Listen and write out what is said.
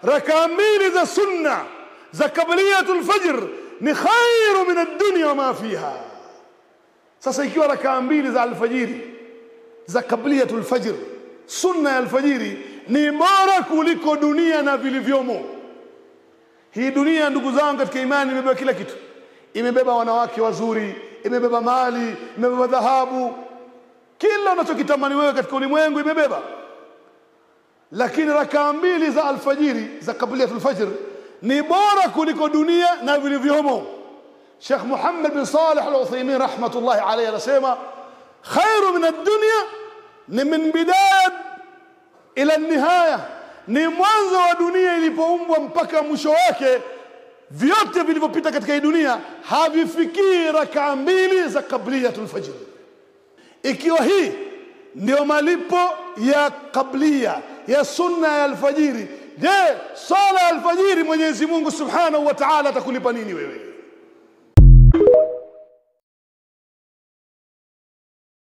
rakaa mbili za sunna za qabliyatul fajr ni khairu min ad-dunya wa ma fiha. Sasa ikiwa rakaa mbili za alfajiri za qabliyatul fajr, sunna ya alfajiri, ni bora kuliko dunia na vilivyomo. Hii dunia ndugu zangu katika imani imebeba kila kitu. Imebeba wanawake wazuri, imebeba mali, imebeba dhahabu, kila unachokitamani wewe katika ulimwengu imebeba. Lakini rakaa mbili za alfajiri za qabliyatul fajr ni bora kuliko dunia na vilivyomo. Sheikh Muhammad bin Salih al-Uthaymeen rahmatullahi alayhi anasema khairu min ad-dunya ni min bidayat ila nihaya, ni mwanzo wa dunia ilipoumbwa mpaka mwisho wake. Vyote vilivyopita katika hii dunia havifikii rakaa mbili za qabliyatul fajr. Ikiwa hii ndio malipo ya qabliya ya sunna ya alfajiri, je, sala ya alfajiri Mwenyezi Mungu Subhanahu wa Ta'ala atakulipa nini wewe?